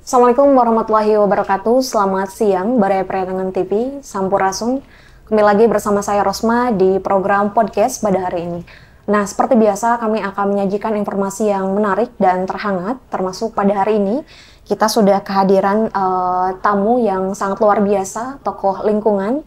Assalamualaikum warahmatullahi wabarakatuh. Selamat siang, Baraya Priangan TV, Sampurasun. Kembali lagi bersama saya Rosma di program podcast pada hari ini. Nah, seperti biasa kami akan menyajikan informasi yang menarik dan terhangat, termasuk pada hari ini kita sudah kehadiran tamu yang sangat luar biasa, tokoh lingkungan.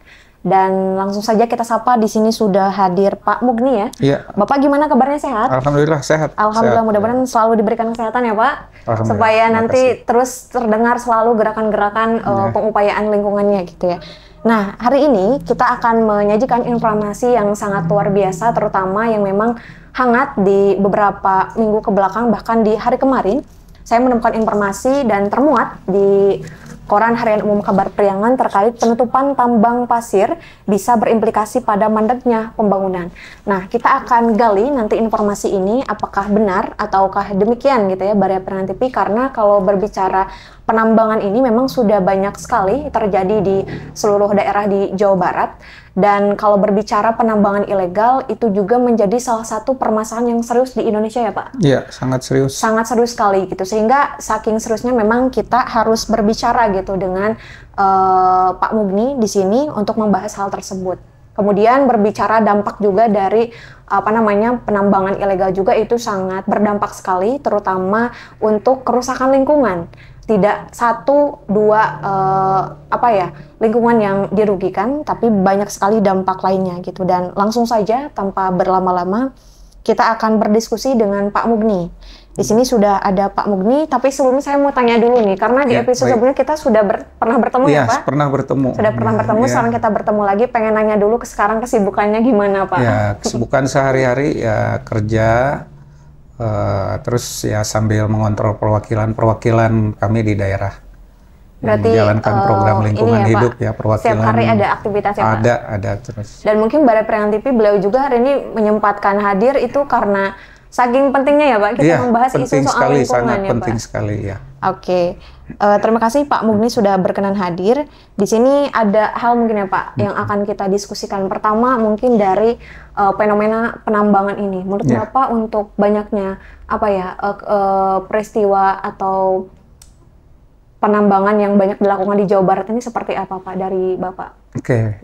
Dan langsung saja kita sapa, di sini sudah hadir Pak Mugni ya. Iya. Bapak gimana kabarnya, sehat? Alhamdulillah sehat. Alhamdulillah, mudah-mudahan selalu diberikan kesehatan ya Pak. Supaya nanti terus terdengar selalu gerakan-gerakan pengupayaan lingkungannya gitu ya. Nah, hari ini kita akan menyajikan informasi yang sangat luar biasa, terutama yang memang hangat di beberapa minggu kebelakang, bahkan di hari kemarin. Saya menemukan informasi dan termuat di Koran Harian Umum Kabar Priangan terkait penutupan tambang pasir bisa berimplikasi pada mandeknya pembangunan. Nah, kita akan gali nanti informasi ini apakah benar ataukah demikian gitu ya, Baraya Priangan TV, karena kalau berbicara penambangan ini memang sudah banyak sekali terjadi di seluruh daerah di Jawa Barat. Dan kalau berbicara penambangan ilegal, itu juga menjadi salah satu permasalahan yang serius di Indonesia ya Pak? Iya, sangat serius. Sangat serius sekali gitu, sehingga saking seriusnya memang kita harus berbicara gitu dengan Pak Mugni di sini untuk membahas hal tersebut. Kemudian berbicara dampak juga dari penambangan ilegal juga itu sangat berdampak sekali, terutama untuk kerusakan lingkungan. Tidak satu dua lingkungan yang dirugikan, tapi banyak sekali dampak lainnya gitu. Dan langsung saja tanpa berlama-lama kita akan berdiskusi dengan Pak Mugni. Di sini sudah ada Pak Mugni, tapi sebelumnya saya mau tanya dulu nih, karena di episode sebelumnya kita sudah pernah bertemu ya Pak? Pernah bertemu. Sudah pernah bertemu, sekarang kita bertemu lagi. Pengen nanya dulu sekarang kesibukannya gimana Pak? Ya, kesibukan sehari-hari ya kerja. Terus ya sambil mengontrol perwakilan kami di daerah. Berarti menjalankan program lingkungan hidup ya, perwakilan. Setiap hari ada aktivitas ya Pak? Ada terus. Dan mungkin Baraya Priangan TV beliau juga hari ini menyempatkan hadir itu karena saking pentingnya ya Pak kita membahas isu soal lingkungan sangat ya penting Pak? Sekali ya. Oke. Terima kasih Pak Mugni sudah berkenan hadir. Di sini ada hal mungkin ya Pak yang akan kita diskusikan. Pertama mungkin dari fenomena penambangan ini. Menurut Bapak untuk banyaknya peristiwa atau penambangan yang banyak dilakukan di Jawa Barat ini seperti apa Pak dari Bapak? Oke.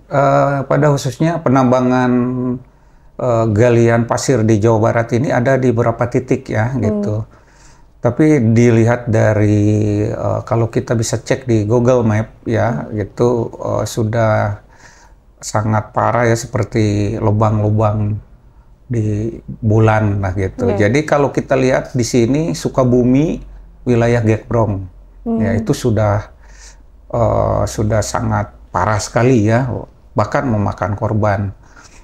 Pada khususnya penambangan galian pasir di Jawa Barat ini ada di beberapa titik ya gitu. Tapi dilihat dari kalau kita bisa cek di Google Map ya gitu sudah sangat parah ya, seperti lubang-lubang di bulan lah gitu. Jadi kalau kita lihat di sini Sukabumi wilayah Gekbrong ya itu sudah sangat parah sekali ya, bahkan memakan korban.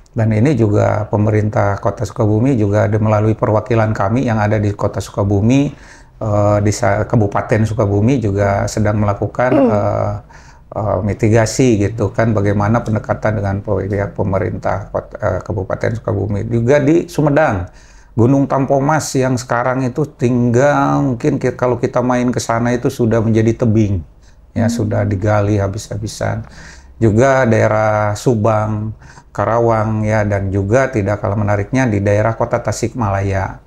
Dan ini juga pemerintah Kota Sukabumi juga ada melalui perwakilan kami yang ada di Kota Sukabumi, di Kabupaten Sukabumi juga sedang melakukan mitigasi gitu kan, bagaimana pendekatan dengan pihak pemerintah Kabupaten Sukabumi. Juga di Sumedang, Gunung Tampomas yang sekarang itu tinggal mungkin kalau kita main ke sana itu sudah menjadi tebing ya, sudah digali habis-habisan. Juga daerah Subang, Karawang ya, dan juga tidak kalah menariknya di daerah Kota Tasikmalaya.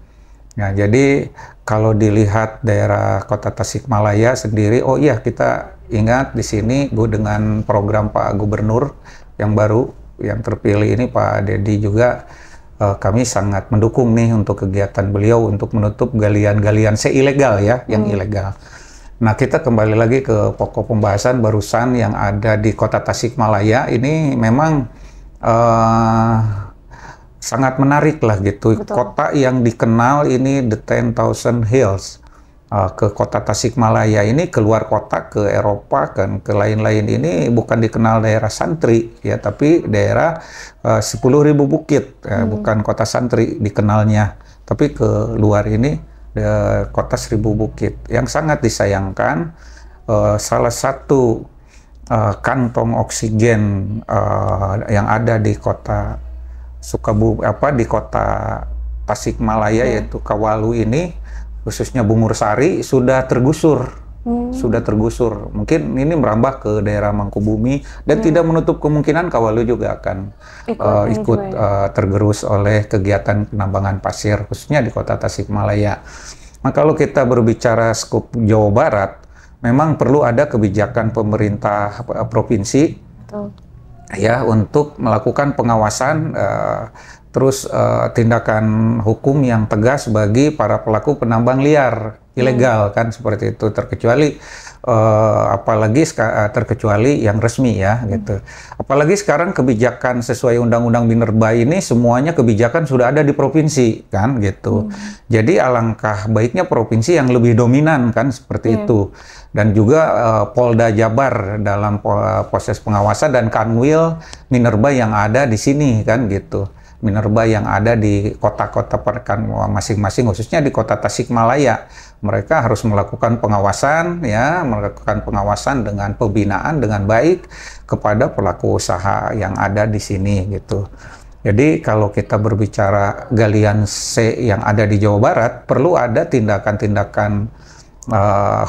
Ya, jadi kalau dilihat daerah Kota Tasikmalaya sendiri, oh iya kita ingat di sini dengan program Pak Gubernur yang baru yang terpilih ini Pak Dedi juga kami sangat mendukung nih untuk kegiatan beliau untuk menutup galian-galian seilegal ya, yang ilegal. Nah, kita kembali lagi ke pokok pembahasan barusan yang ada di Kota Tasikmalaya. Ini memang sangat menarik lah gitu. Betul. Kota yang dikenal ini the 10,000 hills. Ke Kota Tasikmalaya ini keluar kota ke Eropa kan, ke lain-lain ini bukan dikenal daerah santri ya, tapi daerah 10.000 bukit. Bukan kota santri dikenalnya, tapi ke luar ini kota 1.000 bukit. Yang sangat disayangkan salah satu kantong oksigen yang ada di Kota Sukabumi di Kota Tasikmalaya yaitu Kawalu ini, khususnya Bungur Sari, sudah tergusur sudah tergusur. Mungkin ini merambah ke daerah Mangkubumi dan tidak menutup kemungkinan Kawalu juga akan ikut tergerus oleh kegiatan penambangan pasir, khususnya di Kota Tasikmalaya. Nah, kalau kita berbicara skup Jawa Barat, memang perlu ada kebijakan pemerintah provinsi ya untuk melakukan pengawasan terus tindakan hukum yang tegas bagi para pelaku penambang liar ilegal kan seperti itu, terkecuali apalagi terkecuali yang resmi ya gitu. Apalagi sekarang kebijakan sesuai Undang-Undang Minerba ini semuanya kebijakan sudah ada di provinsi kan gitu. Jadi alangkah baiknya provinsi yang lebih dominan kan seperti itu. Dan juga Polda Jabar dalam proses pengawasan dan Kanwil Minerba yang ada di sini kan gitu. Minerba yang ada di kota-kota masing-masing, khususnya di Kota Tasikmalaya, mereka harus melakukan pengawasan ya, melakukan pengawasan dengan pembinaan dengan baik kepada pelaku usaha yang ada di sini gitu. Jadi kalau kita berbicara galian C yang ada di Jawa Barat, perlu ada tindakan-tindakan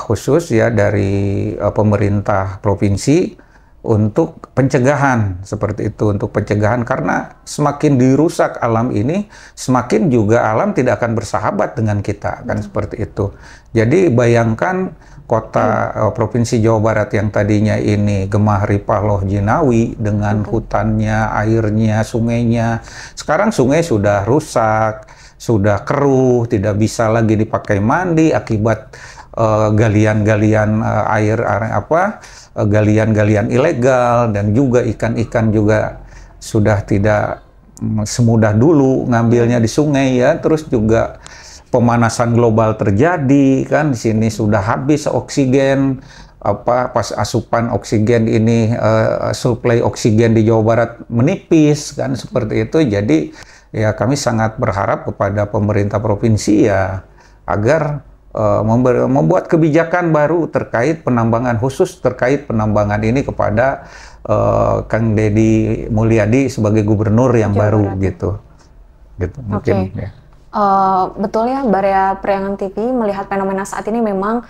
khusus ya dari pemerintah provinsi untuk pencegahan seperti itu, untuk pencegahan, karena semakin dirusak alam ini, semakin juga alam tidak akan bersahabat dengan kita kan seperti itu. Jadi bayangkan kota provinsi Jawa Barat yang tadinya ini Gemah Ripah Loh Jinawi dengan hutannya, airnya, sungainya, sekarang sungai sudah rusak, sudah keruh, tidak bisa lagi dipakai mandi akibat galian-galian galian-galian ilegal, dan juga ikan-ikan juga sudah tidak semudah dulu ngambilnya di sungai ya. Terus juga pemanasan global terjadi kan, di sini sudah habis oksigen, pas asupan oksigen ini suplai oksigen di Jawa Barat menipis kan seperti itu. Jadi ya kami sangat berharap kepada pemerintah provinsi ya agar membuat kebijakan baru terkait penambangan, khusus terkait penambangan ini kepada Kang Deddy Mulyadi sebagai gubernur yang baru gitu mungkin ya. Betul ya, Barya Priangan TV melihat fenomena saat ini memang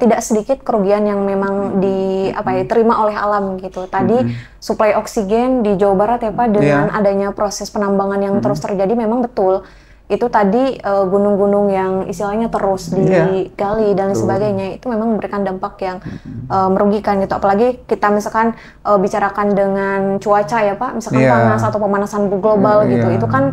tidak sedikit kerugian yang memang diterima oleh alam gitu. Tadi suplai oksigen di Jawa Barat ya Pak, dengan adanya proses penambangan yang terus terjadi, memang betul. Itu tadi gunung-gunung yang istilahnya terus digali dan sebagainya, itu memang memberikan dampak yang merugikan gitu. Apalagi kita misalkan bicarakan dengan cuaca ya Pak, misalkan panas atau pemanasan global gitu, itu kan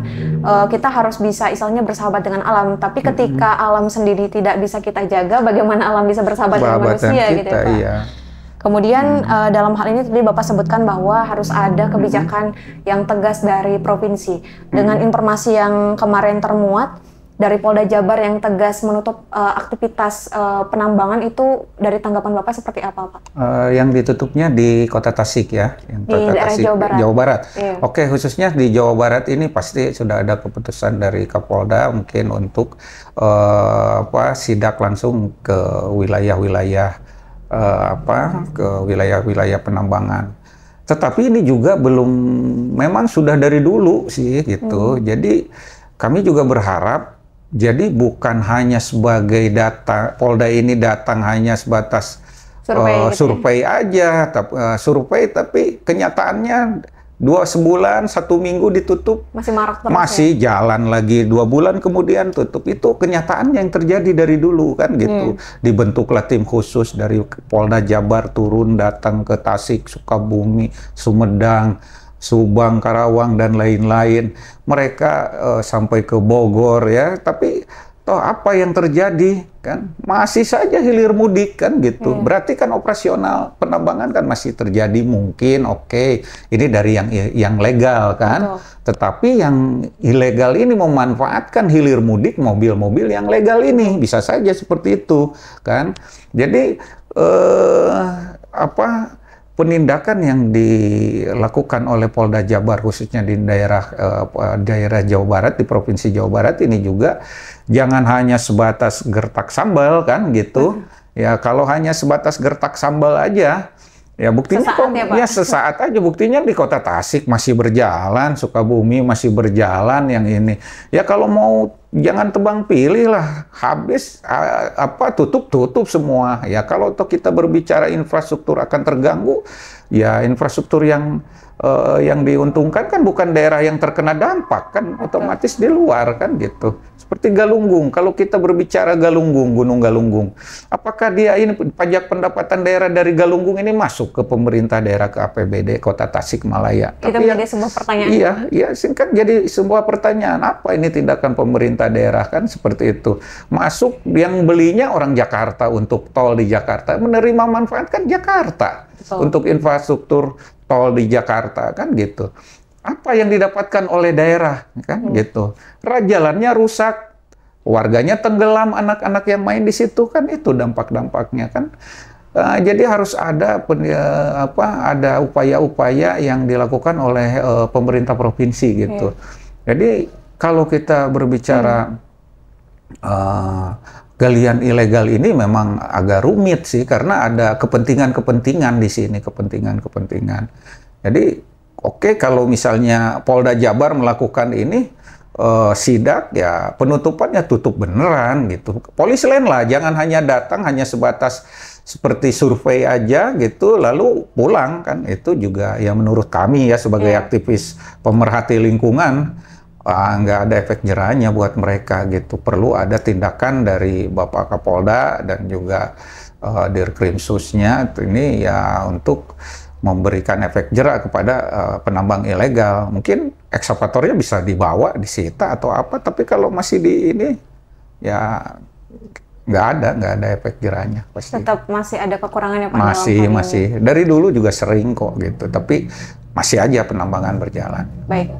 kita harus bisa istilahnya bersahabat dengan alam. Tapi ketika alam sendiri tidak bisa kita jaga, bagaimana alam bisa bersahabat dengan manusia gitu ya Pak? Kemudian dalam hal ini tadi Bapak sebutkan bahwa harus ada kebijakan yang tegas dari provinsi. Dengan informasi yang kemarin termuat dari Polda Jabar yang tegas menutup aktivitas penambangan, itu dari tanggapan Bapak seperti apa Pak? Yang ditutupnya di Kota Tasik ya, yang di daerah Tasik, Jawa Barat. Iya. Oke, khususnya di Jawa Barat ini pasti sudah ada keputusan dari Kapolda mungkin untuk sidak langsung ke wilayah-wilayah ke wilayah-wilayah penambangan. Tetapi ini juga belum, memang sudah dari dulu sih gitu. Jadi kami juga berharap, jadi bukan hanya sebagai data, Polda ini datang hanya sebatas survei aja, survei, tapi kenyataannya 2 sebulan, 1 minggu ditutup, masih marak terus, masih jalan lagi 2 bulan kemudian tutup. Itu kenyataannya yang terjadi dari dulu kan gitu. Dibentuklah tim khusus dari Polda Jabar turun datang ke Tasik, Sukabumi, Sumedang, Subang, Karawang dan lain-lain. Mereka sampai ke Bogor ya, tapi toh apa yang terjadi kan, masih saja hilir mudik kan gitu. Berarti kan operasional penambangan kan masih terjadi mungkin, ini dari yang legal kan. Tetapi yang ilegal ini memanfaatkan hilir mudik mobil-mobil yang legal ini, bisa saja seperti itu kan. Jadi penindakan yang dilakukan oleh Polda Jabar khususnya di daerah Jawa Barat, di Provinsi Jawa Barat ini juga jangan hanya sebatas gertak sambal kan gitu. Ya kalau hanya sebatas gertak sambal aja, ya buktinya sesaat aja, buktinya di Kota Tasik masih berjalan, Sukabumi masih berjalan yang ini. Ya kalau mau jangan tebang pilih lah, habis tutup semua. Ya kalau kita berbicara infrastruktur akan terganggu, ya infrastruktur yang diuntungkan kan bukan daerah yang terkena dampak kan, otomatis di luar kan gitu. Seperti Galunggung, kalau kita berbicara Galunggung, Gunung Galunggung, apakah dia ini pajak pendapatan daerah dari Galunggung ini masuk ke pemerintah daerah, ke APBD Kota Tasikmalaya? Itu menjadi sebuah pertanyaan. Iya, singkat jadi sebuah pertanyaan, apa ini tindakan pemerintah daerah kan seperti itu. Masuk yang belinya orang Jakarta untuk tol di Jakarta, menerima manfaat kan Jakarta. Betul. Untuk infrastruktur tol di Jakarta kan gitu. Apa yang didapatkan oleh daerah kan gitu. Jalannya rusak, warganya tenggelam, anak-anak yang main di situ kan, itu dampak-dampaknya kan. Jadi harus ada ada upaya-upaya yang dilakukan oleh pemerintah provinsi gitu. Jadi kalau kita berbicara galian ilegal ini memang agak rumit sih, karena ada kepentingan-kepentingan di sini, kepentingan-kepentingan. Jadi oke, kalau misalnya Polda Jabar melakukan ini sidak, ya penutupannya tutup beneran gitu. Polisi lain lah, jangan hanya datang hanya sebatas seperti survei aja gitu lalu pulang kan. Itu juga ya menurut kami ya sebagai aktivis pemerhati lingkungan, nggak ada efek jerahnya buat mereka gitu. Perlu ada tindakan dari Bapak Kapolda dan juga Dirkrimsusnya ini ya untuk memberikan efek jerah kepada penambang ilegal. Mungkin ekskavatornya bisa dibawa, disita atau apa, tapi kalau masih di ini ya nggak ada efek jerahnya pasti. Tetap masih ada kekurangannya Pak? Masih. Dari dulu juga sering kok gitu, tapi masih aja penambangan berjalan. Baik.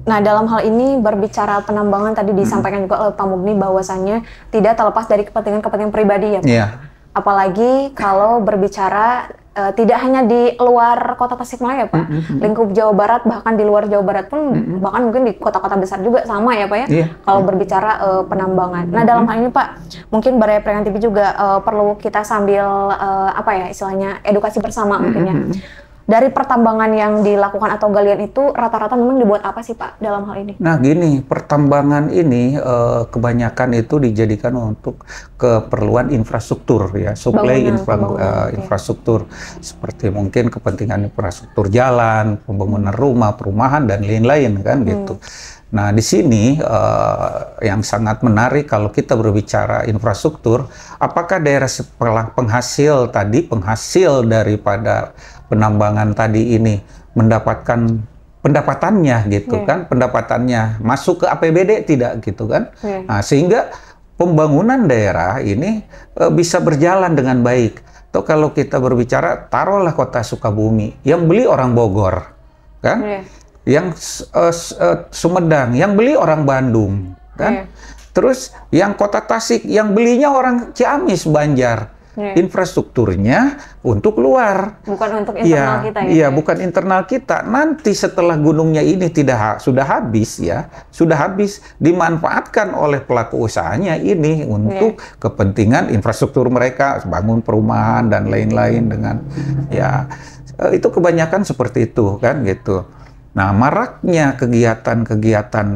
Nah, dalam hal ini berbicara penambangan tadi disampaikan juga oleh Pak Mugni bahwasannya tidak terlepas dari kepentingan-kepentingan pribadi ya Pak. Yeah. Apalagi kalau berbicara tidak hanya di luar kota Tasikmalaya Pak, lingkup Jawa Barat, bahkan di luar Jawa Barat pun, bahkan mungkin di kota-kota besar juga sama ya Pak ya, kalau berbicara penambangan. Nah dalam hal ini Pak, mungkin Baraya Periangan TV juga perlu kita sambil istilahnya edukasi bersama mungkin ya. Dari pertambangan yang dilakukan atau galian itu rata-rata memang dibuat apa sih Pak dalam hal ini? Nah gini, pertambangan ini kebanyakan itu dijadikan untuk keperluan infrastruktur ya, suplai infrastruktur seperti mungkin kepentingan infrastruktur jalan, pembangunan rumah, perumahan dan lain-lain kan gitu. Nah di sini yang sangat menarik kalau kita berbicara infrastruktur, apakah daerah penghasil daripada penambangan tadi ini mendapatkan pendapatannya gitu kan, pendapatannya masuk ke APBD tidak gitu kan. Nah, sehingga pembangunan daerah ini bisa berjalan dengan baik. Atau kalau kita berbicara taruhlah kota Sukabumi, yang beli orang Bogor kan, yang Sumedang, yang beli orang Bandung kan. Terus yang kota Tasik, yang belinya orang Ciamis, Banjar. Infrastrukturnya untuk luar, bukan untuk internal kita ya. Iya, bukan internal kita. Nanti setelah gunungnya ini sudah habis dimanfaatkan oleh pelaku usahanya ini untuk kepentingan infrastruktur mereka, bangun perumahan dan lain-lain dengan itu kebanyakan seperti itu kan gitu. Nah, maraknya kegiatan-kegiatan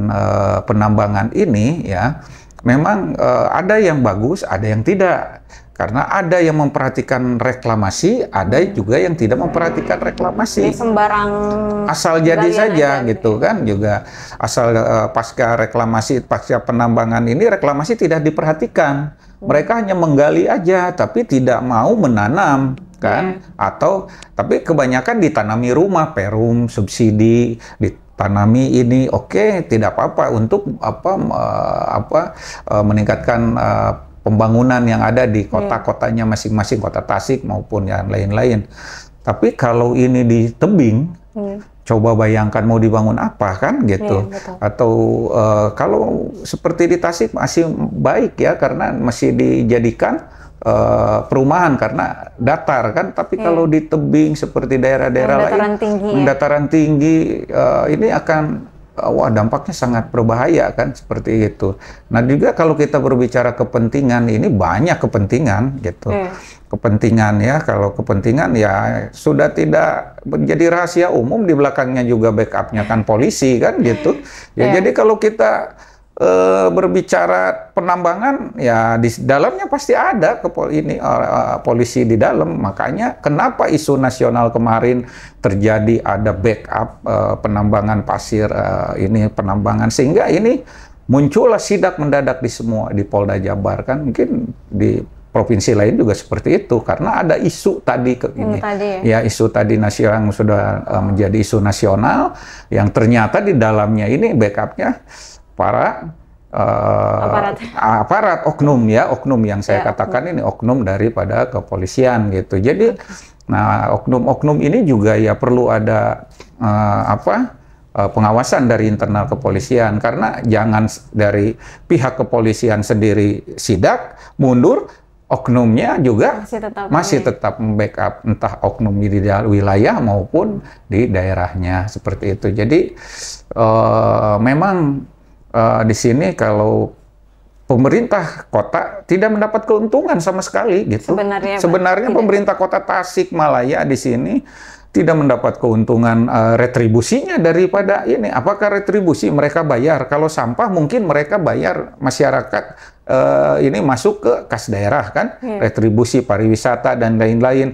penambangan ini ya memang ada yang bagus, ada yang tidak. Karena ada yang memperhatikan reklamasi, ada juga yang tidak memperhatikan reklamasi. Sembarang asal jadi saja gitu kan, juga asal pasca penambangan ini reklamasi tidak diperhatikan. Mereka hanya menggali aja, tapi tidak mau menanam kan, tapi kebanyakan ditanami rumah, perum, subsidi, ditanami ini, tidak apa-apa untuk meningkatkan pembangunan yang ada di kota-kotanya masing-masing, kota Tasik maupun yang lain-lain. Tapi kalau ini di tebing, coba bayangkan mau dibangun apa kan gitu. Atau kalau seperti di Tasik masih baik ya, karena masih dijadikan perumahan karena datar kan. Tapi kalau di tebing seperti daerah-daerah lain, dataran tinggi, ini akan dampaknya sangat berbahaya kan seperti itu. Nah juga kalau kita berbicara kepentingan, ini banyak kepentingan gitu. Kepentingan ya, kalau kepentingan ya sudah tidak menjadi rahasia umum, di belakangnya juga backupnya kan polisi kan gitu. Jadi kalau kita berbicara penambangan, ya di dalamnya pasti ada polisi di dalam. Makanya kenapa isu nasional kemarin terjadi ada backup penambangan pasir penambangan, sehingga ini muncullah sidak mendadak di Polda Jabar kan, mungkin di provinsi lain juga seperti itu karena ada isu tadi isu tadi nasional yang sudah menjadi isu nasional yang ternyata di dalamnya ini backupnya para aparat oknum yang saya katakan ini oknum daripada kepolisian gitu. Jadi nah oknum-oknum ini juga ya perlu ada pengawasan dari internal kepolisian, karena jangan dari pihak kepolisian sendiri sidak mundur, oknumnya juga masih tetap membackup entah oknum di wilayah maupun di daerahnya seperti itu. Jadi memang di sini kalau pemerintah kota tidak mendapat keuntungan sama sekali gitu. Sebenarnya pemerintah kota Tasikmalaya di sini tidak mendapat keuntungan retribusinya daripada ini. Apakah retribusi mereka bayar? Kalau sampah mungkin mereka bayar, masyarakat ini masuk ke kas daerah kan, retribusi pariwisata dan lain-lain.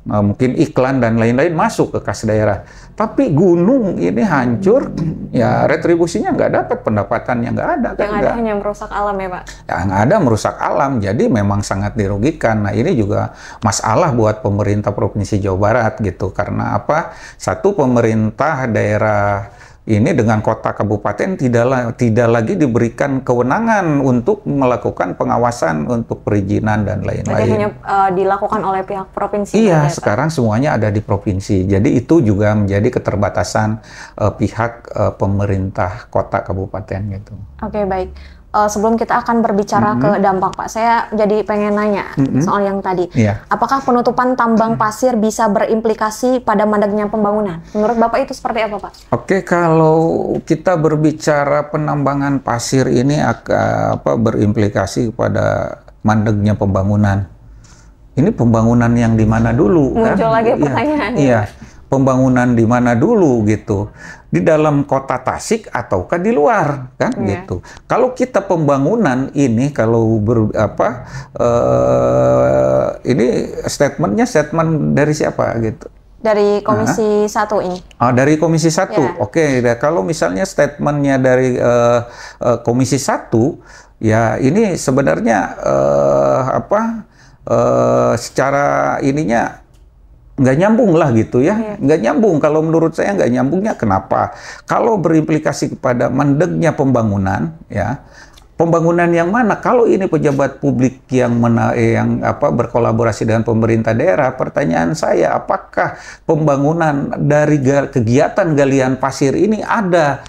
Mungkin iklan dan lain-lain masuk ke kas daerah. Tapi gunung ini hancur, ya retribusinya nggak dapat, pendapatannya nggak ada. Yang ada hanya merusak alam ya Pak? Yang ada merusak alam, jadi memang sangat dirugikan. Nah ini juga masalah buat pemerintah Provinsi Jawa Barat gitu. Karena apa? Satu, pemerintah daerah ini dengan kota kabupaten tidak lagi diberikan kewenangan untuk melakukan pengawasan untuk perizinan dan lain-lain. Jadi hanya dilakukan oleh pihak provinsi. Iya, sekarang semuanya ada di provinsi. Jadi itu juga menjadi keterbatasan pihak pemerintah kota kabupaten gitu. Oke, baik. Sebelum kita akan berbicara ke dampak, Pak, saya jadi pengen nanya soal yang tadi. Apakah penutupan tambang pasir bisa berimplikasi pada mandeknya pembangunan? Menurut Bapak itu seperti apa, Pak? Oke, kalau kita berbicara penambangan pasir ini berimplikasi kepada mandeknya pembangunan. Ini pembangunan yang di mana dulu? Muncul lagi pertanyaan. Iya. Pembangunan di mana dulu gitu, di dalam kota Tasik ataukah di luar kan gitu. Kalau kita pembangunan ini ini statement dari siapa gitu? Dari Komisi 1 ini. Dari Komisi 1. Oke, kalau misalnya statementnya dari Komisi 1, ya ini sebenarnya secara ininya nggak nyambung lah gitu ya, nggak nyambung. Kalau menurut saya nggak nyambungnya kenapa? Kalau berimplikasi kepada mandeknya pembangunan, ya pembangunan yang mana? Kalau ini pejabat publik yang berkolaborasi dengan pemerintah daerah, pertanyaan saya, apakah pembangunan dari kegiatan galian pasir ini ada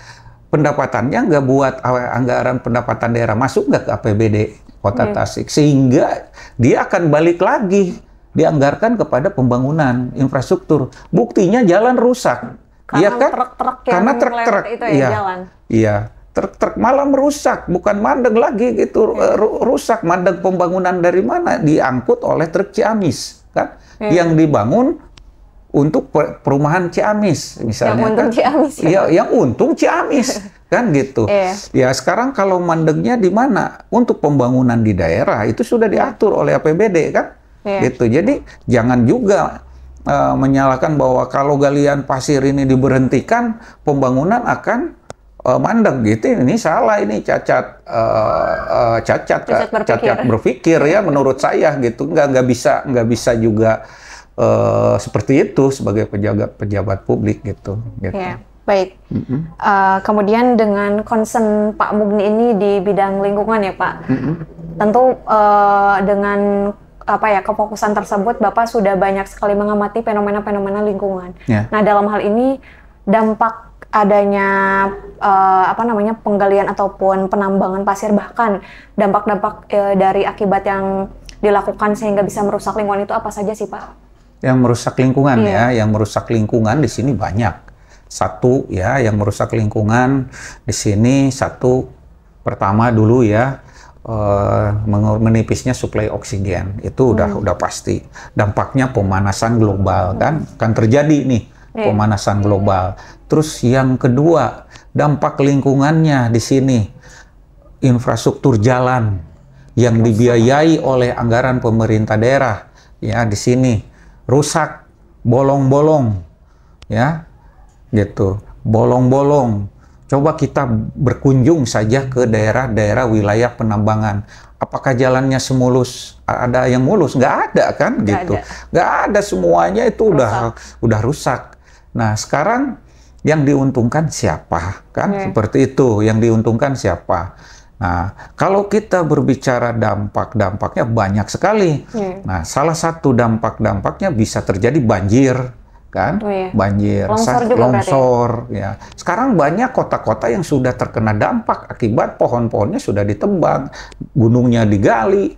pendapatannya nggak buat anggaran pendapatan daerah masuk nggak ke APBD Kota Tasik, sehingga dia akan balik lagi dianggarkan kepada pembangunan infrastruktur. Buktinya jalan rusak. Karena truk-truk itu jalan. Iya, truk-truk malah merusak, bukan mandek lagi gitu. Rusak, mandek pembangunan dari mana? Diangkut oleh truk Ciamis, kan? Yang dibangun untuk perumahan Ciamis misalnya. Yang untung Ciamis. Iya, yang untung Ciamis. Kan gitu. Ya sekarang kalau mandeknya di mana? Untuk pembangunan di daerah itu sudah diatur oleh APBD kan? Gitu. Jadi jangan juga menyalahkan bahwa kalau galian pasir ini diberhentikan pembangunan akan mandek gitu. Ini salah, ini cacat berpikir ya menurut saya gitu. Nggak bisa juga seperti itu sebagai pejabat publik gitu. Baik. Kemudian dengan concern Pak Mugni ini di bidang lingkungan ya Pak. Tentu dengan kefokusan tersebut Bapak sudah banyak sekali mengamati fenomena-fenomena lingkungan. Nah, dalam hal ini dampak adanya penggalian ataupun penambangan pasir, bahkan dampak-dampak dari akibat yang dilakukan sehingga bisa merusak lingkungan itu apa saja sih Pak? Yang merusak lingkungan yang merusak lingkungan di sini banyak. Satu yang merusak lingkungan di sini pertama dulu menipisnya suplai oksigen, itu udah pasti. Dampaknya pemanasan global kan terjadi nih pemanasan global. Terus yang kedua dampak lingkungannya di sini infrastruktur jalan yang dibiayai oleh anggaran pemerintah daerah, ya di sini rusak, bolong-bolong, ya, gitu, bolong-bolong. Coba kita berkunjung saja ke daerah-daerah wilayah penambangan. Apakah jalannya semulus? Ada yang mulus? Nggak ada kan, gitu. Nggak ada, semuanya itu udah rusak. Nah, sekarang yang diuntungkan siapa? Kan seperti itu. Yang diuntungkan siapa? Nah, kalau kita berbicara dampaknya banyak sekali. Nah, salah satu dampaknya bisa terjadi banjir, kan? Banjir, longsor, ya. Sekarang banyak kota-kota yang sudah terkena dampak akibat pohon-pohonnya sudah ditebang, gunungnya digali.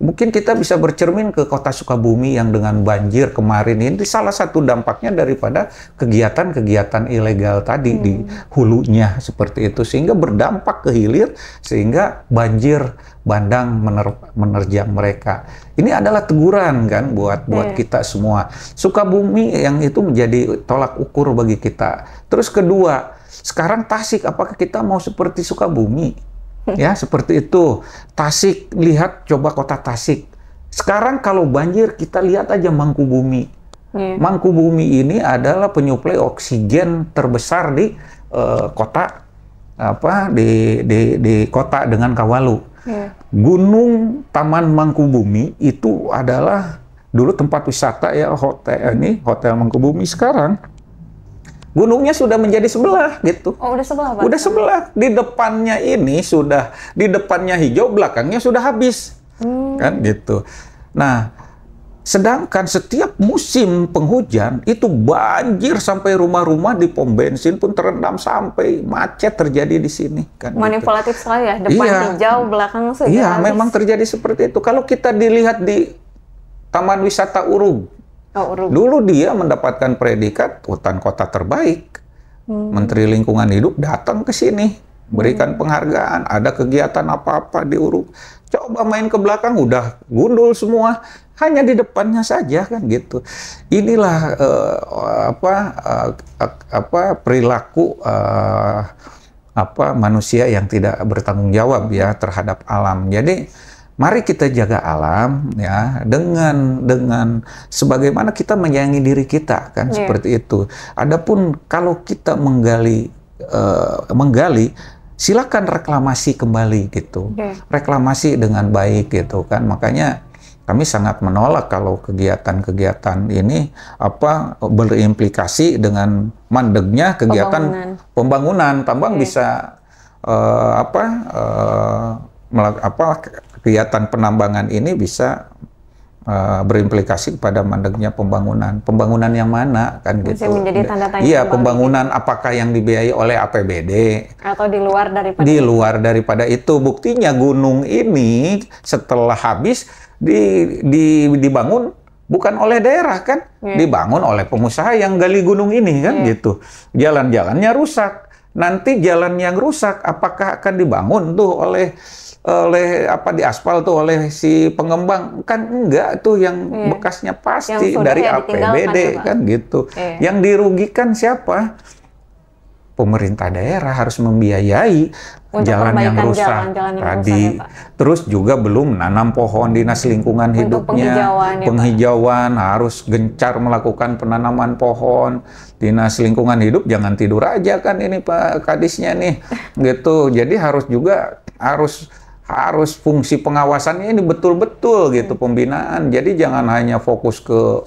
Mungkin kita bisa bercermin ke kota Sukabumi yang dengan banjir kemarin ini, salah satu dampaknya daripada kegiatan-kegiatan ilegal tadi di hulunya seperti itu, sehingga berdampak ke hilir, sehingga banjir bandang menerjang mereka. Ini adalah teguran kan buat kita semua. Sukabumi yang itu menjadi tolak ukur bagi kita. Terus kedua, sekarang Tasik, apakah kita mau seperti Sukabumi? Ya, seperti itu. Tasik, lihat coba kota Tasik. Sekarang kalau banjir, kita lihat aja Mangkubumi. Mangkubumi ini adalah penyuplai oksigen terbesar di kota di kota dengan Kawalu. Gunung Taman Mangkubumi itu adalah dulu tempat wisata, ya, hotel Mangkubumi. Sekarang gunungnya sudah menjadi sebelah, gitu. Oh, udah sebelah, Pak? Udah sebelah. Di depannya ini sudah, di depannya hijau, belakangnya sudah habis. Kan, gitu. Nah, sedangkan setiap musim penghujan, itu banjir sampai rumah-rumah di pom bensin pun terendam, sampai macet terjadi di sini. Kan, manipulatif gitu. sekali ya, depan hijau, belakang sudah Iya, habis. memang terjadi seperti itu. Kalau kita dilihat di Taman Wisata Urug, dulu dia mendapatkan predikat hutan kota terbaik. Menteri Lingkungan Hidup datang ke sini, berikan penghargaan. Ada kegiatan apa-apa di Urug. Coba main ke belakang, udah gundul semua. Hanya di depannya saja, kan, gitu. Inilah perilaku manusia yang tidak bertanggung jawab, ya, terhadap alam. Jadi mari kita jaga alam, ya, dengan sebagaimana kita menyayangi diri kita, kan, seperti itu. Adapun kalau kita menggali, silakan reklamasi kembali, gitu. Reklamasi dengan baik, gitu, kan. Makanya kami sangat menolak kalau kegiatan-kegiatan ini berimplikasi dengan mandeknya kegiatan pembangunan. Tambang bisa kegiatan penambangan ini bisa berimplikasi kepada mandeknya pembangunan. Pembangunan yang mana, kan, masih gitu. menjadi tanda tanya. Iya, pembangunan gitu. Apakah yang dibiayai oleh APBD atau di luar daripada itu. Buktinya gunung ini setelah habis dibangun bukan oleh daerah, kan, dibangun oleh pengusaha yang gali gunung ini, kan, gitu. Jalan-jalannya rusak. Nanti jalan yang rusak apakah akan dibangun tuh oleh diaspal tuh oleh si pengembang? Kan enggak, tuh yang bekasnya pasti dari APBD, kan, gitu. Yang dirugikan siapa? Pemerintah daerah harus membiayai jalan yang rusak tadi. Terus juga belum menanam pohon. Dinas Lingkungan Hidupnya, penghijauan harus gencar melakukan penanaman pohon. Dinas Lingkungan Hidup jangan tidur aja, kan, ini Pak Kadisnya nih, gitu. Jadi harus fungsi pengawasannya ini betul-betul, gitu, pembinaan. Jadi jangan hanya fokus ke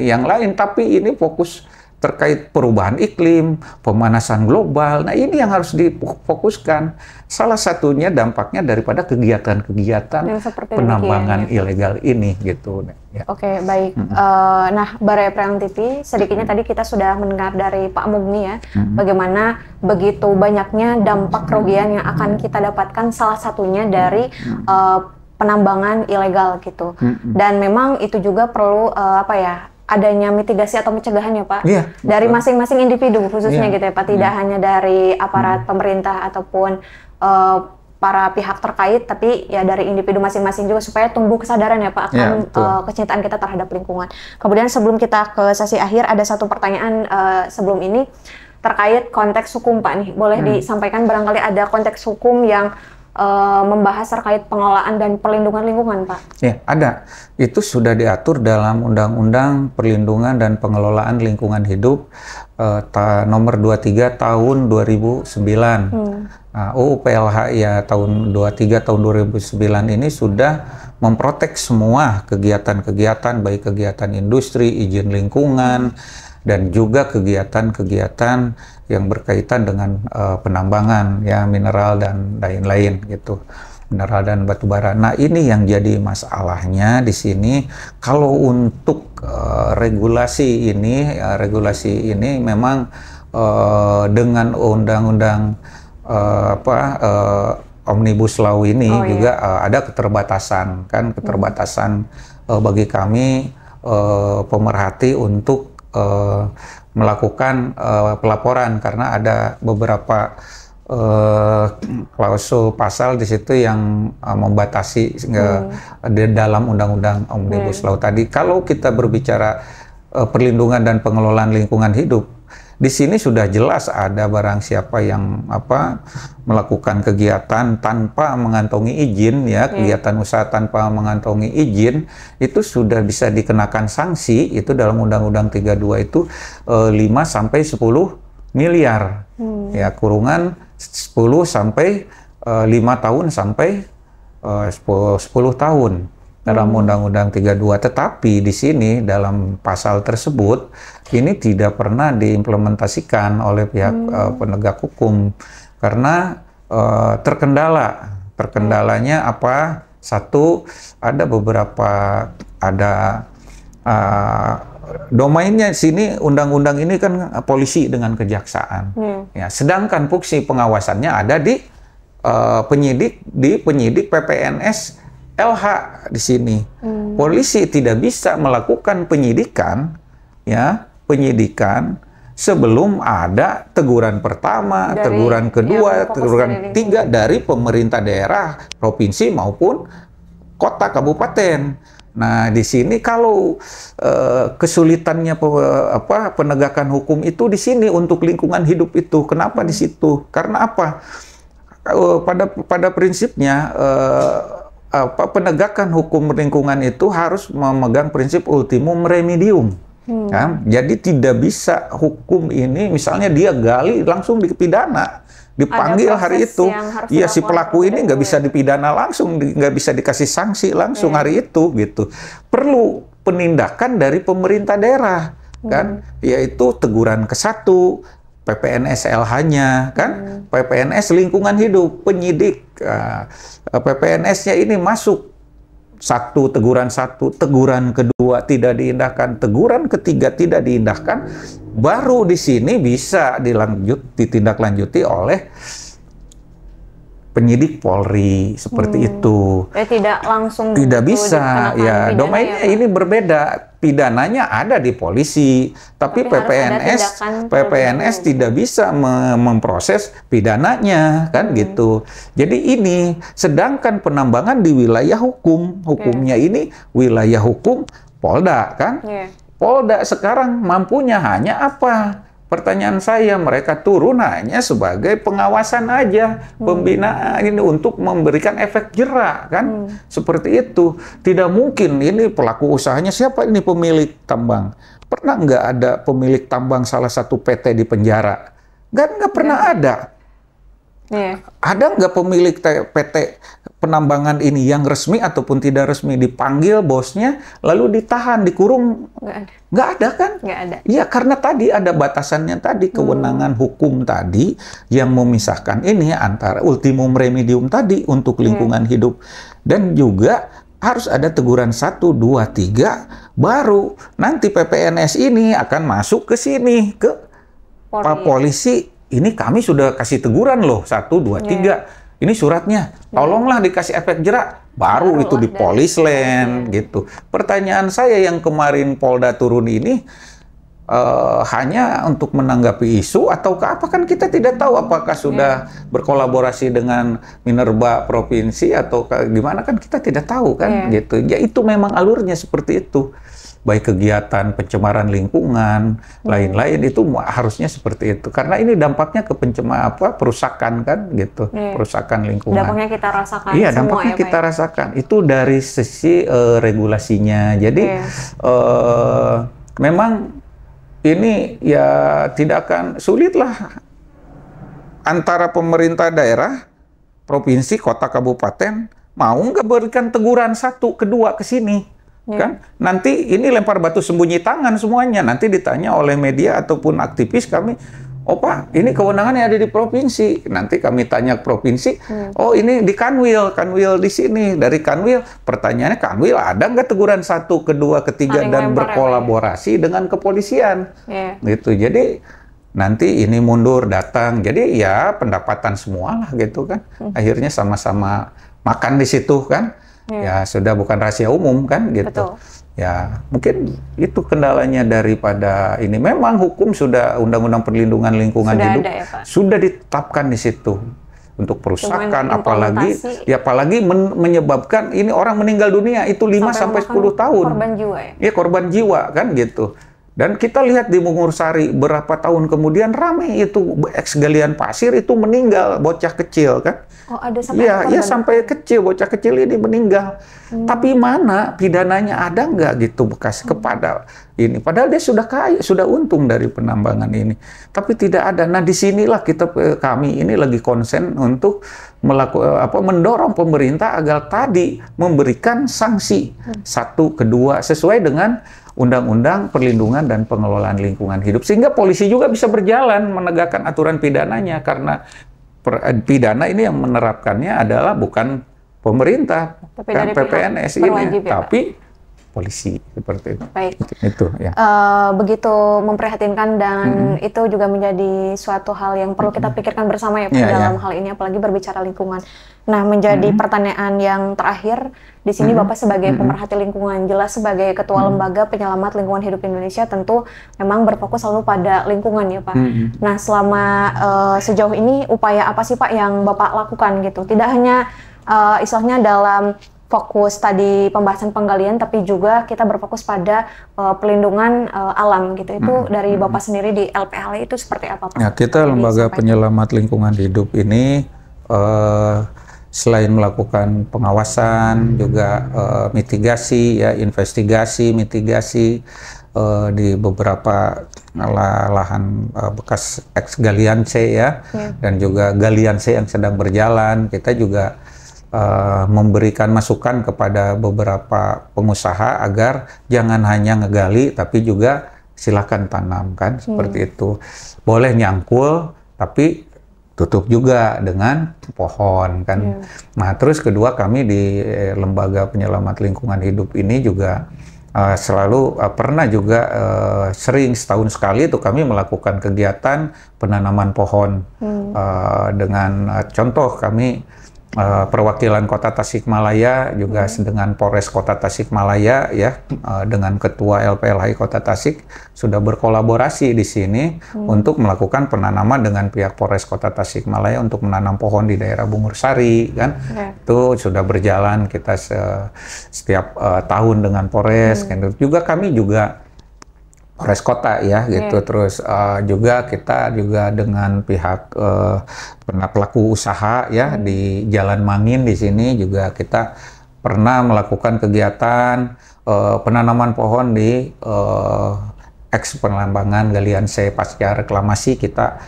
yang lain, tapi ini fokus terkait perubahan iklim, pemanasan global. Nah, ini yang harus difokuskan. Salah satunya dampaknya daripada kegiatan-kegiatan penambangan ilegal ini, gitu. Ya. Oke, baik. Nah, Baraya Priangan TV, sedikitnya tadi kita sudah mendengar dari Pak Mugni, ya, bagaimana begitu banyaknya dampak kerugian yang akan kita dapatkan, salah satunya dari penambangan ilegal, gitu. Dan memang itu juga perlu adanya mitigasi atau pencegahan, ya, Pak, dari masing-masing individu khususnya, gitu, ya, Pak, tidak hanya dari aparat pemerintah ataupun para pihak terkait, tapi ya dari individu masing-masing juga, supaya tumbuh kesadaran, ya, Pak, akan kecintaan kita terhadap lingkungan. Kemudian sebelum kita ke sesi akhir, ada satu pertanyaan sebelum ini terkait konteks hukum, Pak, nih, boleh disampaikan barangkali ada konteks hukum yang membahas terkait pengelolaan dan perlindungan lingkungan, Pak? Ya, ada. Itu sudah diatur dalam Undang-Undang Perlindungan dan Pengelolaan Lingkungan Hidup nomor 23 tahun 2009. UU PLH ya tahun 23 tahun 2009 ini sudah memprotek semua kegiatan-kegiatan, baik kegiatan industri, izin lingkungan, dan juga kegiatan-kegiatan yang berkaitan dengan penambangan ya mineral dan lain-lain gitu, mineral dan batu bara. Nah, ini yang jadi masalahnya di sini. Kalau untuk regulasi ini memang dengan undang-undang Omnibus Law ini juga ada keterbatasan bagi kami pemerhati untuk melakukan pelaporan, karena ada beberapa klausul pasal di situ yang membatasi di dalam Undang-Undang Omnibus Law tadi. Kalau kita berbicara perlindungan dan pengelolaan lingkungan hidup, di sini sudah jelas ada barang siapa yang melakukan kegiatan tanpa mengantongi izin ya, kegiatan usaha tanpa mengantongi izin, itu sudah bisa dikenakan sanksi. Itu dalam Undang-Undang 32 itu 5 sampai 10 miliar. Ya, kurungan 10 sampai 5 tahun sampai 10 tahun dalam Undang-Undang 32. Tetapi di sini dalam pasal tersebut ini tidak pernah diimplementasikan oleh pihak penegak hukum karena terkendalanya apa? Satu, ada beberapa domainnya sini, undang-undang ini kan polisi dengan kejaksaan. Ya, sedangkan fungsi pengawasannya ada di penyidik PPNS LH di sini. Polisi tidak bisa melakukan penyidikan sebelum ada teguran pertama, teguran kedua, teguran ketiga dari pemerintah daerah, provinsi maupun kota kabupaten. Nah, di sini kalau kesulitannya penegakan hukum itu di sini untuk lingkungan hidup itu. Kenapa di situ? Karena apa? Pada prinsipnya penegakan hukum lingkungan itu harus memegang prinsip ultimum remedium. Ya? Jadi tidak bisa hukum ini, misalnya dia gali langsung dipidana, dipanggil hari itu, ya si pelaku ini nggak bisa dipidana langsung, nggak bisa dikasih sanksi langsung hari itu, gitu. Perlu penindakan dari pemerintah daerah, kan? Yaitu teguran ke-1, PPNS LH-nya, kan? PPNS lingkungan hidup, penyidik, PPNS-nya ini masuk teguran kedua tidak diindahkan, teguran ketiga tidak diindahkan, baru di sini bisa ditindaklanjuti oleh penyidik Polri seperti itu. Tidak langsung tidak bisa ya, domainnya ini berbeda. Pidananya ada di polisi, tapi PPNS tidak bisa memproses pidananya, kan gitu. Jadi ini, sedangkan penambangan di wilayah hukumnya ini wilayah hukum Polda, kan? Polda sekarang mampunya hanya apa? Pertanyaan saya, mereka turun hanya sebagai pengawasan aja, pembinaan ini untuk memberikan efek jerak, kan? Seperti itu. Tidak mungkin ini pelaku usahanya siapa ini pemilik tambang. Pernah nggak ada pemilik tambang salah satu PT di penjara? Nggak pernah ada. Ada nggak pemilik PT penambangan ini yang resmi ataupun tidak resmi dipanggil bosnya lalu ditahan, dikurung? Nggak ada kan? Nggak ada. Ya karena tadi ada batasannya tadi, kewenangan hukum tadi yang memisahkan ini antara ultimum remedium tadi untuk lingkungan hidup, dan juga harus ada teguran 1, 2, 3, baru nanti PPNS ini akan masuk ke sini ke polisi. Ini kami sudah kasih teguran loh, 1, 2, 3. Ini suratnya, tolonglah dikasih efek jerak. Baru itu di Polisland gitu. Pertanyaan saya yang kemarin Polda turun ini hanya untuk menanggapi isu ataukah apa, kan kita tidak tahu apakah sudah berkolaborasi dengan Minerba provinsi atau gimana, kan kita tidak tahu kan gitu. Ya itu memang alurnya seperti itu. baik kegiatan pencemaran lingkungan, lain-lain itu harusnya seperti itu. Karena ini dampaknya ke perusakan kan gitu, perusakan lingkungan. Dampaknya kita rasakan. Iya, semua dampaknya ya, kita rasakan. Itu dari sisi regulasinya. Jadi memang ini ya tidak akan sulit lah antara pemerintah daerah, provinsi, kota, kabupaten mau nggak berikan teguran 1, 2 ke sini, kan? Nanti ini lempar batu sembunyi tangan semuanya. Nanti ditanya oleh media ataupun aktivis kami, oh Pak, ini kewenangannya ada di provinsi. Nanti kami tanya ke provinsi, oh ini di Kanwil di sini. Dari Kanwil, pertanyaannya Kanwil ada nggak teguran 1, 2, 3 dan berkolaborasi dengan kepolisian, gitu. Jadi nanti ini mundur datang, jadi ya pendapatan semua lah gitu kan. Akhirnya sama-sama makan di situ kan. Ya sudah bukan rahasia umum kan gitu. Betul. Ya mungkin itu kendalanya daripada ini. Memang hukum sudah Undang-Undang Perlindungan Lingkungan Hidup ada, ya, sudah ditetapkan di situ untuk perusakan, apalagi menyebabkan ini orang meninggal dunia itu 5 sampai 10 tahun. Korban jiwa ya? Iya, korban jiwa kan gitu. Dan kita lihat di Bungursari berapa tahun kemudian ramai itu ex galian pasir itu meninggal, bocah kecil kan. Oh, ada sampai iya sampai kecil, bocah kecil ini meninggal. Tapi mana pidananya ada nggak gitu bekas kepada ini? Padahal dia sudah kaya, sudah untung dari penambangan ini. Tapi tidak ada. Nah, disinilah kami ini lagi konsen untuk mendorong pemerintah agar tadi memberikan sanksi 1, 2 sesuai dengan Undang-Undang Perlindungan dan Pengelolaan Lingkungan Hidup, sehingga polisi juga bisa berjalan menegakkan aturan pidananya, karena pidana ini yang menerapkannya adalah bukan pemerintah, kan PPNS ini, tapi polisi seperti itu. Baik. Itu ya. Begitu memprihatinkan dan itu juga menjadi suatu hal yang perlu kita pikirkan bersama ya Pak dalam hal ini, apalagi berbicara lingkungan. Nah, menjadi pertanyaan yang terakhir di sini Bapak sebagai pemerhati lingkungan, jelas sebagai Ketua Lembaga Penyelamat Lingkungan Hidup Indonesia tentu memang berfokus selalu pada lingkungan ya Pak. Nah, selama sejauh ini upaya apa sih Pak yang Bapak lakukan gitu? Tidak hanya istilahnya dalam fokus tadi pembahasan penggalian, tapi juga kita berfokus pada pelindungan alam gitu. Itu dari Bapak sendiri di LPLI itu seperti apa Pak? Ya, kita Lembaga Penyelamat Lingkungan Hidup ini selain melakukan pengawasan juga mitigasi ya, investigasi mitigasi di beberapa lahan bekas ex galian C ya, dan juga galian C yang sedang berjalan. Kita juga memberikan masukan kepada beberapa pengusaha agar jangan hanya ngegali tapi juga silakan tanam kan, seperti itu. Boleh nyangkul tapi tutup juga dengan pohon kan. Nah, terus kedua, kami di Lembaga Penyelamat Lingkungan Hidup ini juga selalu pernah juga sering setahun sekali itu kami melakukan kegiatan penanaman pohon dengan contoh kami perwakilan Kota Tasikmalaya juga dengan Polres Kota Tasikmalaya ya, dengan Ketua LPLI Kota Tasik sudah berkolaborasi di sini untuk melakukan penanaman dengan pihak Polres Kota Tasikmalaya untuk menanam pohon di daerah Bungursari kan. Itu sudah berjalan kita setiap tahun dengan Polres. Juga kami juga Polres Kota ya gitu. Terus juga kita juga dengan pihak pelaku usaha ya di Jalan Mangin di sini juga kita pernah melakukan kegiatan penanaman pohon di ex penambangan galian C pasca reklamasi. Kita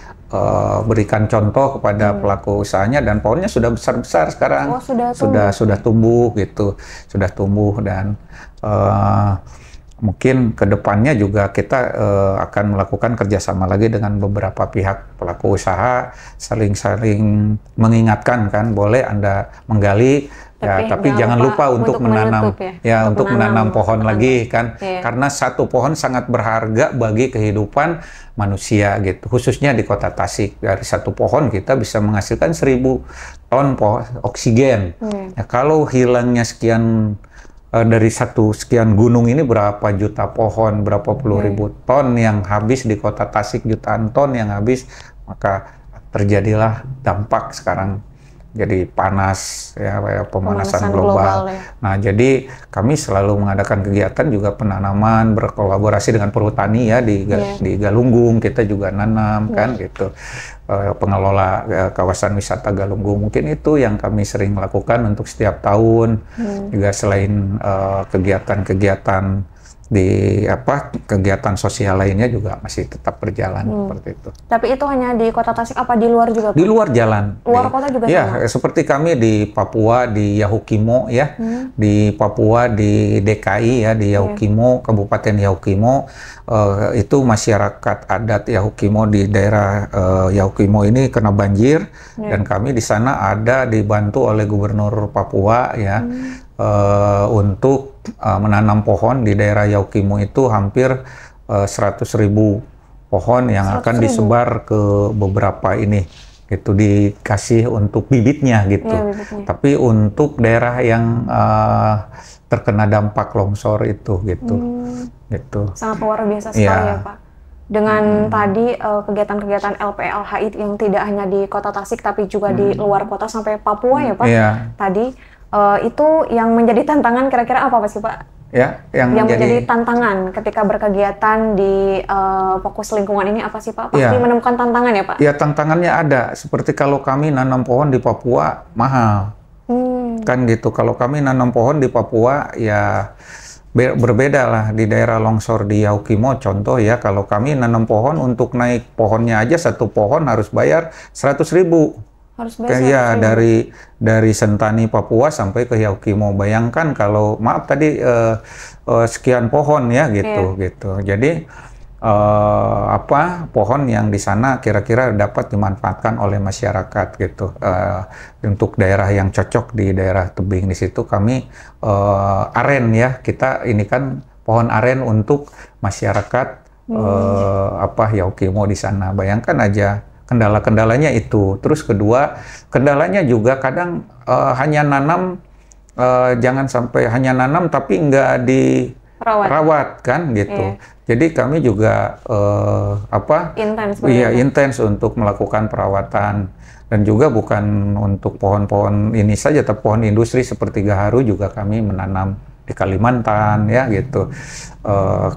berikan contoh kepada pelaku usahanya dan pohonnya sudah besar-besar sekarang. Sudah tumbuh gitu. Sudah tumbuh dan mungkin ke depannya juga kita akan melakukan kerjasama lagi dengan beberapa pihak pelaku usaha, saling mengingatkan kan, boleh Anda menggali ya, tapi jangan lupa untuk menanam untuk menanam pohon lagi kan, karena satu pohon sangat berharga bagi kehidupan manusia gitu, khususnya di Kota Tasik. Dari satu pohon kita bisa menghasilkan 1000 ton oksigen. Ya, kalau hilangnya sekian dari satu sekian gunung ini berapa juta pohon, berapa puluh ribu ton yang habis di Kota Tasik, jutaan ton yang habis, maka terjadilah dampak sekarang jadi panas ya, pemanasan global global. ya. Nah, jadi kami selalu mengadakan kegiatan juga penanaman berkolaborasi dengan perhutani ya di Galunggung kita juga nanam kan gitu. Pengelola kawasan wisata Galunggung mungkin itu yang kami sering lakukan untuk setiap tahun. Juga selain kegiatan-kegiatan di kegiatan sosial lainnya juga masih tetap berjalan seperti itu. Tapi itu hanya di Kota Tasik apa di luar juga, Pak? Di luar jalan. Luar kota juga ya, sama? seperti kami di Papua di Yahukimo ya, di Papua di DKI ya, di Yahukimo, Kabupaten Yahukimo, itu masyarakat adat Yahukimo di daerah Yahukimo ini kena banjir dan kami di sana ada dibantu oleh Gubernur Papua ya. Untuk menanam pohon di daerah Yahukimo itu hampir 100.000 pohon yang akan disebar ke beberapa ini gitu, dikasih untuk bibitnya gitu. Bibitnya. Tapi untuk daerah yang terkena dampak longsor itu gitu. Gitu. Sangat luar biasa sekali ya Pak. Dengan tadi kegiatan-kegiatan LPLHI yang tidak hanya di Kota Tasik tapi juga di luar kota sampai Papua ya Pak. Tadi itu yang menjadi tantangan kira-kira apa sih Pak? Ya, yang menjadi tantangan ketika berkegiatan di fokus lingkungan ini apa sih Pak? Pasti menemukan tantangan ya Pak? Ya, tantangannya ada. Seperti kalau kami nanam pohon di Papua mahal, kan gitu. Kalau kami nanam pohon di Papua ya berbeda lah di daerah longsor di Yahukimo contoh ya. Kalau kami nanam pohon untuk naik pohonnya aja satu pohon harus bayar 100.000. Harus bayar dari Sentani Papua sampai ke Yahukimo. Bayangkan kalau maaf tadi sekian pohon ya gitu gitu. Jadi pohon yang di sana kira-kira dapat dimanfaatkan oleh masyarakat gitu. Untuk daerah yang cocok di daerah tebing di situ kami aren ya, kita ini kan pohon aren untuk masyarakat Yahukimo di sana. Bayangkan aja kendala-kendalanya itu. Terus kedua, kendalanya juga kadang hanya nanam, jangan sampai hanya nanam tapi nggak dirawat kan gitu. Jadi kami juga intens untuk melakukan perawatan, dan juga bukan untuk pohon-pohon ini saja, tapi pohon industri seperti gaharu juga kami menanam di Kalimantan ya gitu.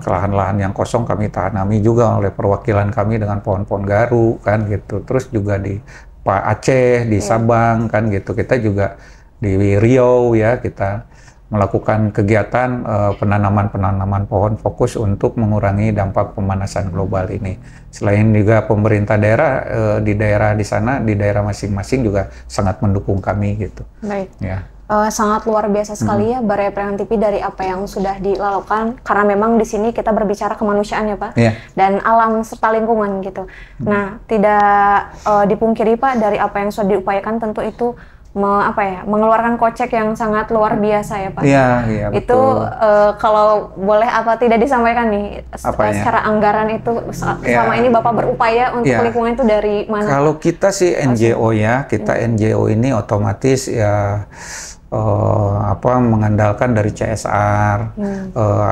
Lahan-lahan yang kosong kami tanami juga oleh perwakilan kami dengan pohon-pohon gaharu kan gitu. Terus juga di Aceh, di Sabang kan gitu. Kita juga di Riau ya, kita melakukan kegiatan penanaman pohon fokus untuk mengurangi dampak pemanasan global ini. Selain juga pemerintah daerah di daerah di sana, di daerah masing-masing juga sangat mendukung kami gitu. Baik. Ya. Sangat luar biasa sekali ya Baraya Priangan TV dari apa yang sudah dilakukan, karena memang di sini kita berbicara kemanusiaan ya Pak, dan alam serta lingkungan gitu. Nah, tidak dipungkiri Pak, dari apa yang sudah diupayakan tentu itu mengeluarkan kocek yang sangat luar biasa ya Pak. Iya, itu kalau boleh tidak disampaikan nih secara anggaran itu selama ini Bapak berupaya untuk lingkungan itu dari mana? Kalau kita sih NGO ya, kita NGO ini otomatis ya mengandalkan dari CSR.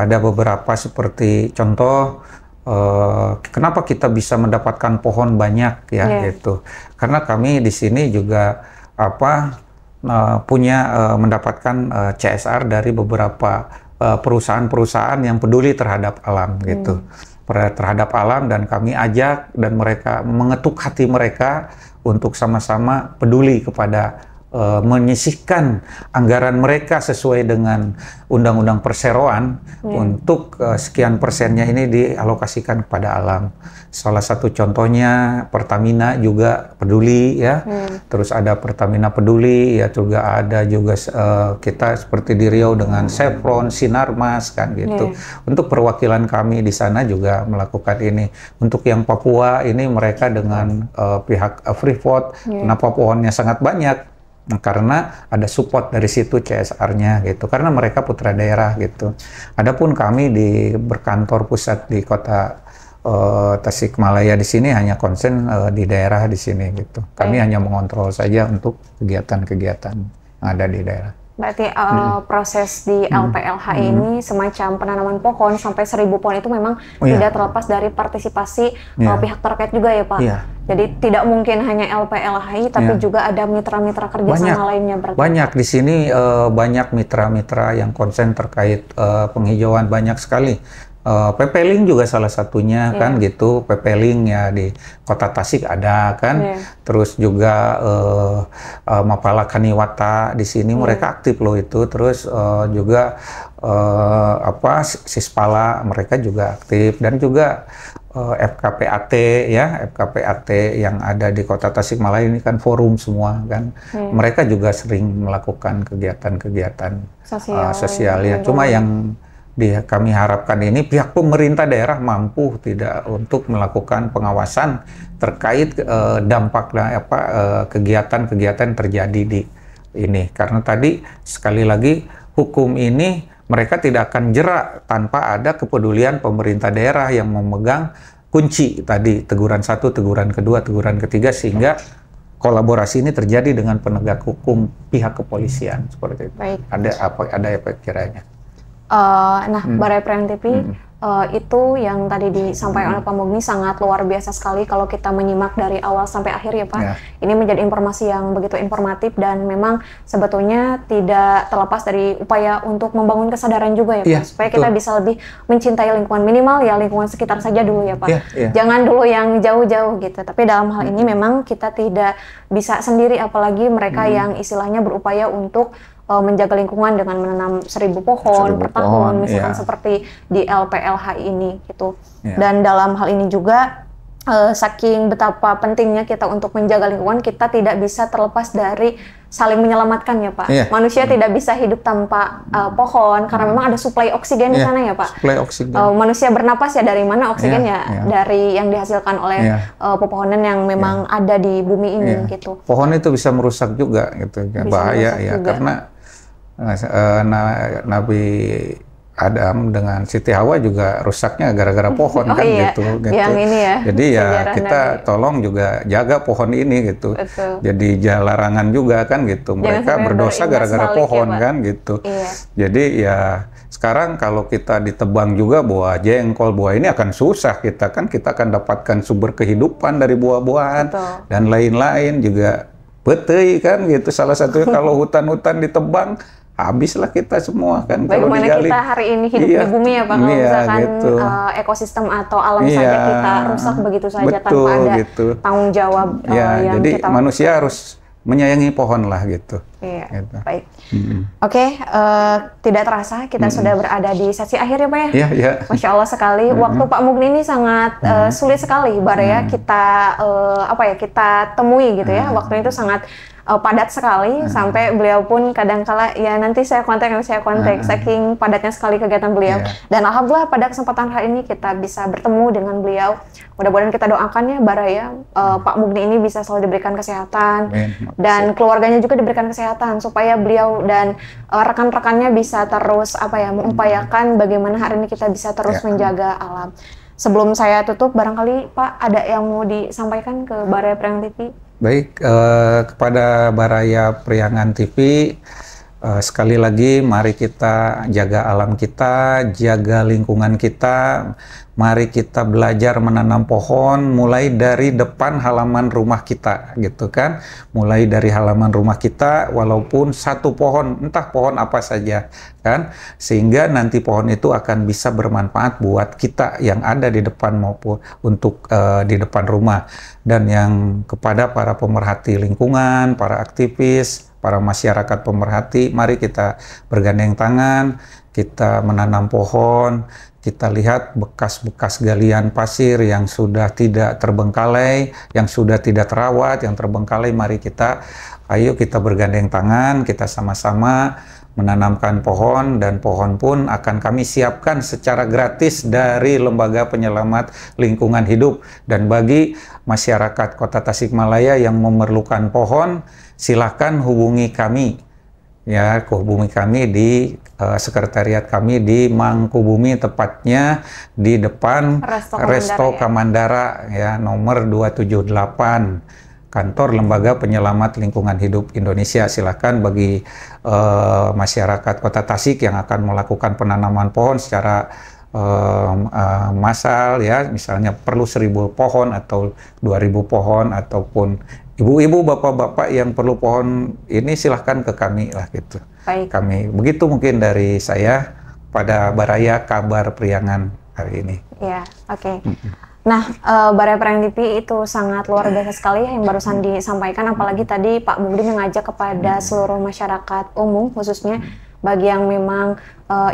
Ada beberapa seperti contoh kenapa kita bisa mendapatkan pohon banyak ya gitu. Karena kami di sini juga mendapatkan CSR dari beberapa perusahaan-perusahaan yang peduli terhadap alam gitu. Terhadap alam, dan kami ajak dan mereka mengetuk hati mereka untuk sama-sama peduli kepada menyisihkan anggaran mereka sesuai dengan Undang-Undang Perseroan untuk sekian persennya ini dialokasikan kepada alam. Salah satu contohnya Pertamina juga peduli ya. Terus ada Pertamina peduli ya, juga ada juga kita seperti di Riau dengan Chevron, Sinarmas kan gitu. Untuk perwakilan kami di sana juga melakukan ini. Untuk yang Papua ini mereka dengan pihak Freeport. Kenapa pohonnya sangat banyak? Karena ada support dari situ CSR-nya gitu, karena mereka putra daerah gitu. Adapun kami berkantor pusat di kota Tasikmalaya di sini hanya konsen di daerah di sini gitu. Kami hanya mengontrol saja untuk kegiatan-kegiatan yang ada di daerah. Berarti proses di LPLH ini semacam penanaman pohon sampai 1.000 pohon itu memang tidak terlepas dari partisipasi pihak terkait juga ya Pak. Jadi tidak mungkin hanya LPLHI tapi juga ada mitra-mitra kerjasama lainnya berarti. Banyak di sini banyak mitra-mitra yang konsen terkait penghijauan, banyak sekali. PP Link juga salah satunya kan gitu. PP Link ya di Kota Tasik ada kan. Terus juga Mapala Kaniwata di sini mereka aktif loh itu. Terus juga Sispala mereka juga aktif, dan juga FKPAT ya, FKPAT yang ada di Kota Tasikmalaya ini kan forum semua kan. Mereka juga sering melakukan kegiatan-kegiatan sosial ya. Cuma yang kami harapkan ini pihak pemerintah daerah mampu tidak untuk melakukan pengawasan terkait dampak kegiatan-kegiatan terjadi di ini. Karena tadi sekali lagi hukum ini mereka tidak akan jerak tanpa ada kepedulian pemerintah daerah yang memegang kunci tadi, teguran 1, teguran kedua, teguran ketiga, sehingga kolaborasi ini terjadi dengan penegak hukum pihak kepolisian seperti itu. Baik. Ada efek kiranya. Barai Preventif itu yang tadi disampaikan oleh Pak Mugni sangat luar biasa sekali kalau kita menyimak dari awal sampai akhir ya Pak. Ini menjadi informasi yang begitu informatif dan memang sebetulnya tidak terlepas dari upaya untuk membangun kesadaran juga ya Pak. Supaya kita bisa lebih mencintai lingkungan, minimal ya lingkungan sekitar saja dulu ya Pak. Jangan dulu yang jauh-jauh gitu. Tapi dalam hal ini memang kita tidak bisa sendiri, apalagi mereka yang istilahnya berupaya untuk menjaga lingkungan dengan menanam 1.000 pohon per tahun, misalkan seperti di LPLH ini gitu. Dan dalam hal ini juga saking betapa pentingnya kita untuk menjaga lingkungan, kita tidak bisa terlepas dari saling menyelamatkan ya Pak. Manusia tidak bisa hidup tanpa pohon karena memang ada suplai oksigen di sana ya Pak. Suplai oksigen. Manusia bernapas ya dari mana oksigen dari yang dihasilkan oleh pepohonan yang memang ada di bumi ini gitu. Pohon itu bisa merusak juga gitu, bahaya ya juga. Karena Nabi Adam dengan Siti Hawa juga rusaknya gara-gara pohon kan gitu. Yang ini ya. Jadi ya kita tolong juga jaga pohon ini gitu. Jadi larangan juga kan gitu. Mereka berdosa gara-gara pohon kan gitu. Jadi ya sekarang kalau kita ditebang juga buah jengkol, buah ini akan susah kita akan dapatkan sumber kehidupan dari buah-buahan dan lain-lain juga. Petei kan gitu, salah satunya kalau hutan-hutan ditebang, habislah kita semua kan. Bagaimana kita hari ini hidup di bumi ya Pak, kalau misalkan gitu. Ekosistem atau alam saja kita rusak begitu saja tanpa ada tanggung jawab yang jadi kita manusia harus menyayangi pohon lah gitu. Gitu. Baik. Oke, tidak terasa kita sudah berada di sesi akhir ya Pak ya. Masya Allah sekali. Waktu Pak Mugni ini sangat sulit sekali, ya kita kita temui gitu ya. Waktu itu sangat padat sekali sampai beliau pun kadang-kala ya nanti saya kontak saking padatnya sekali kegiatan beliau. Dan alhamdulillah pada kesempatan hari ini kita bisa bertemu dengan beliau. Mudah-mudahan kita doakan ya ya Pak Mugni ini bisa selalu diberikan kesehatan dan keluarganya juga diberikan kesehatan supaya beliau dan rekan-rekannya bisa terus mengupayakan bagaimana hari ini kita bisa terus menjaga alam. Sebelum saya tutup, barangkali Pak ada yang mau disampaikan ke Baraya Priangan TV? Baik, kepada Baraya Priangan TV, sekali lagi mari kita jaga alam kita, jaga lingkungan kita, mari kita belajar menanam pohon mulai dari depan halaman rumah kita gitu kan. Mulai dari halaman rumah kita walaupun satu pohon, entah pohon apa saja kan, sehingga nanti pohon itu akan bisa bermanfaat buat kita yang ada di depan maupun untuk di depan rumah. Dan yang kepada para pemerhati lingkungan, para aktivis, para masyarakat pemerhati, mari kita bergandeng tangan, kita menanam pohon, kita lihat bekas-bekas galian pasir yang sudah tidak terbengkalai, yang sudah tidak terawat, yang terbengkalai, mari ayo kita bergandeng tangan, kita sama-sama menanamkan pohon, dan pohon pun akan kami siapkan secara gratis dari Lembaga Penyelamat Lingkungan Hidup. Dan bagi masyarakat Kota Tasikmalaya yang memerlukan pohon, silahkan hubungi kami. Ya, hubungi kami di sekretariat kami di Mangkubumi, tepatnya di depan Resto Kamandara ya, nomor 278. kantor Lembaga Penyelamat Lingkungan Hidup Indonesia. Silakan bagi masyarakat Kota Tasik yang akan melakukan penanaman pohon secara massal ya, misalnya perlu 1.000 pohon atau 2.000 pohon, ataupun ibu-ibu, bapak-bapak yang perlu pohon ini silahkan ke kami lah gitu. Baik. Kami begitu mungkin dari saya pada Baraya Kabar Priangan hari ini. Ya, oke. Nah, Baraya Priangan TV itu sangat luar biasa sekali yang barusan disampaikan, apalagi tadi Pak Mugdi mengajak kepada seluruh masyarakat umum, khususnya bagi yang memang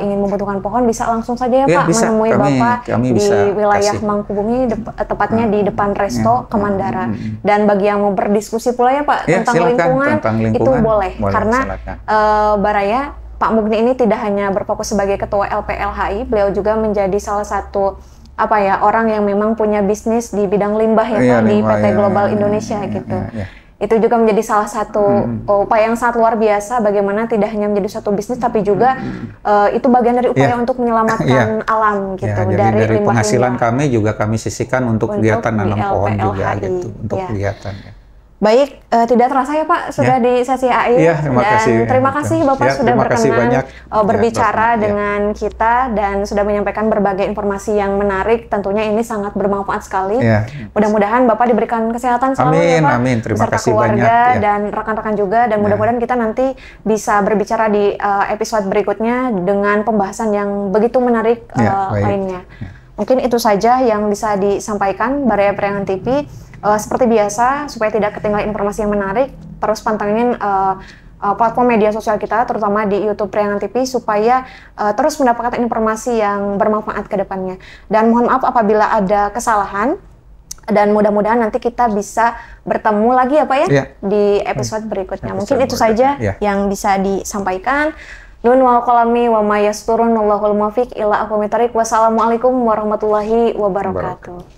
ingin membutuhkan pohon, bisa langsung saja ya Pak bisa. menemui Bapak kami di wilayah kasih. Mangkubumi, tepatnya di depan Resto Kemandara. Dan bagi yang mau berdiskusi pula ya Pak tentang lingkungan, itu boleh karena Baraya, Pak Mugni ini tidak hanya berfokus sebagai Ketua LPLHI, beliau juga menjadi salah satu orang yang memang punya bisnis di bidang limbah ya Pak, di PT Global Indonesia gitu. Itu juga menjadi salah satu upaya yang sangat luar biasa, bagaimana tidak hanya menjadi suatu bisnis tapi juga itu bagian dari upaya untuk menyelamatkan alam gitu. Dari penghasilan kami juga kami sisihkan untuk kegiatan nanam pohon juga gitu, untuk kegiatan ya. Baik, tidak terasa ya Pak sudah di sesi AI, dan terima kasih Bapak sudah berkenan berbicara dengan kita dan sudah menyampaikan berbagai informasi yang menarik. Tentunya ini sangat bermanfaat sekali. Mudah-mudahan Bapak diberikan kesehatan selalu ya Pak, amin. Terima kasih keluarga banyak dan rekan-rekan juga, dan mudah-mudahan kita nanti bisa berbicara di episode berikutnya dengan pembahasan yang begitu menarik lainnya. Mungkin itu saja yang bisa disampaikan Baraya Priangan TV. Seperti biasa, supaya tidak ketinggalan informasi yang menarik, terus pantengin platform media sosial kita, terutama di YouTube Priangan TV, supaya terus mendapatkan informasi yang bermanfaat ke depannya. Dan mohon maaf apabila ada kesalahan, dan mudah-mudahan nanti kita bisa bertemu lagi ya Pak ya, di episode berikutnya. Mungkin itu saja yang bisa disampaikan. Nun wal qalami wa ma yasturun, wallahul muwaffiq ila aqwamit thoriq. Wassalamualaikum warahmatullahi wabarakatuh.